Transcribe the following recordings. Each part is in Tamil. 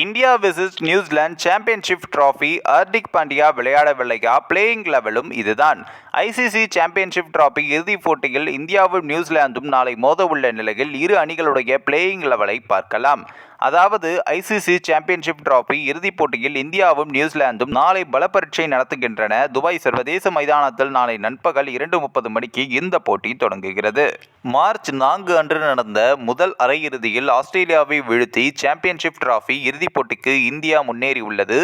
India versus New Zealand championship trophy Hardik Pandya விளையாடவில்லையா? பிளேயிங் லெவலும் இதுதான். ஐசிசி சாம்பியன்ஷிப் டிராபி இறுதிப் போட்டியில் இந்தியாவும் நியூசிலாந்தும் நாளை மோத உள்ள நிலையில் இரு அணிகளுடைய பிளேயிங் லெவலை பார்க்கலாம். அதாவது ஐசிசி சாம்பியன்ஷிப் டிராபி இறுதிப் போட்டியில் இந்தியாவும் நியூசிலாந்தும் நாளை பலப்பரீட்சை நடத்துகின்றன. துபாய் சர்வதேச மைதானத்தில் நாளை நண்பகல் 2:30 மணிக்கு இந்த போட்டி தொடங்குகிறது. மார்ச் 4 அன்று நடந்த முதல் அரையிறுதியில் ஆஸ்திரேலியாவை வீழ்த்தி சாம்பியன்ஷிப் டிராபி இறுதிப் போட்டிக்கு இந்தியா முன்னேறியுள்ளது.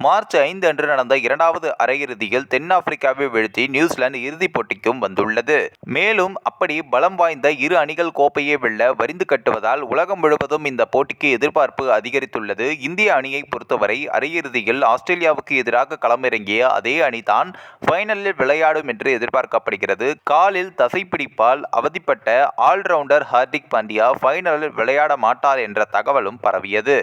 மார்ச் 5 அன்று நடந்த இரண்டாவது அரையிறுதியில் தென்னாப்பிரிக்காவை வீழ்த்தி நியூசிலாந்து இறுதிப் போட்டிக்கும் வந்துள்ளது. மேலும் அப்படி பலம் வாய்ந்த இரு அணிகள் கோப்பையை வெல்ல வரிந்து கட்டுவதால் உலகம் முழுவதும் இந்த போட்டிக்கு எதிர்பார்ப்பு அதிகரித்துள்ளது. இந்திய அணியை பொறுத்தவரை அரையிறுதியில் ஆஸ்திரேலியாவுக்கு எதிராக களமிறங்கிய அதே அணிதான் ஃபைனலில் விளையாடும் என்று எதிர்பார்க்கப்படுகிறது. காலில் தசைப்பிடிப்பால் அவதிப்பட்ட ஆல்ரவுண்டர் ஹார்திக் பாண்டியா ஃபைனலில் விளையாட மாட்டார் என்ற தகவலும் பரவியது.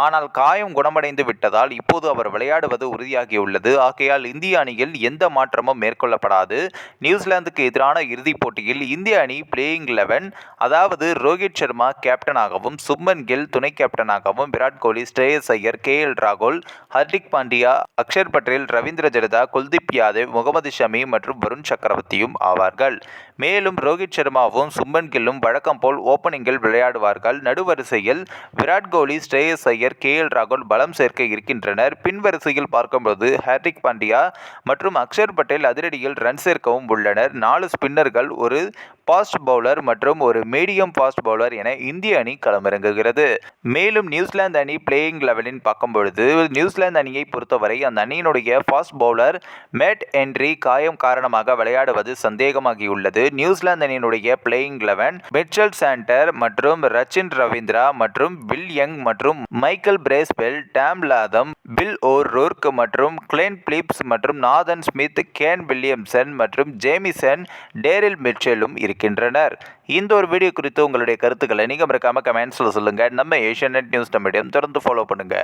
ஆனால் காயம் குணமடைந்து விட்டதால் இப்போது அவர் விளையாடுவது உறுதியாகியுள்ளது. ஆகையால் இந்திய அணியில் எந்த மாற்றமும் மேற்கொள்ளப்படாது. நியூசிலாந்துக்கு எதிரான இறுதிப் போட்டியில் இந்திய அணி பிளேயிங் 11, அதாவது ரோஹித் சர்மா கேப்டனாகவும், சுப்மன் கில் துணை கேப்டனாகவும், விராட் கோலி, ஸ்ரேயஸ் ஐயர், KL ராகுல், ஹார்திக் பாண்டியா, அக்ஷர் பட்டேல், ரவீந்திர ஜடேஜா, குல்தீப் யாதவ், முகமது ஷமி மற்றும் வருண் சக்கரவர்த்தியும் ஆவார்கள். மேலும் ரோஹித் சர்மாவும் சுப்மன் கில்லும் வழக்கம் போல் ஓப்பனிங்கில் விளையாடுவார்கள். நடுவரிசையில் விராட் கோலி, ஸ்ரேயஸ் ஐயர், KL ராகுல் பலம் சேர்க்க இருக்கின்றனர். பின்வரிசையில் பார்க்கும்போது ஹார்திக் பாண்டியா மற்றும் அக்ஷர் பட்டேல் அதிரடியில் ரன் சேர்க்கவும் உள்ளனர். 4 ஸ்பின்னர்கள், ஒரு ஃபாஸ்ட் பவுலர் மற்றும் ஒரு மீடியம் ஃபாஸ்ட் பவுலர் என இந்திய அணி களமிறங்குகிறது. மேலும் நியூசிலாந்து அணி பிளேயிங் 11 பார்க்கும்பொழுது நியூசிலாந்து அணியை பொறுத்தவரை அந்த அணியினுடைய ஃபாஸ்ட் பவுலர் மேட் ஹென்றி காயம் காரணமாக விளையாடுவது சந்தேகமாகியுள்ளது. நியூசிலாந்து அணியினுடைய பிளேயிங் 11 மிச்சல் சாண்டர் மற்றும் ரச்சின் ரவீந்திரா மற்றும் வில் யங் மற்றும் Michael Bracewell, Tom Latham, Phil O'Rourke மற்றும் கிளென் பிலிப்ஸ் மற்றும் நாதன் ஸ்மித், கேன் வில்லியம்சன் மற்றும் ஜேமிசன் டேரில் மிச்சலும் இருக்கின்றனர். இந்த ஒரு வீடியோ குறித்து உங்களுடைய கருத்துக்களை நீங்க மறக்காம கமெண்ட்ஸ்ல சொல்லுங்க. நம்ம ஏஷியநெட் நியூஸ் மீடியம் தொடர்ந்து ஃபாலோ பண்ணுங்க.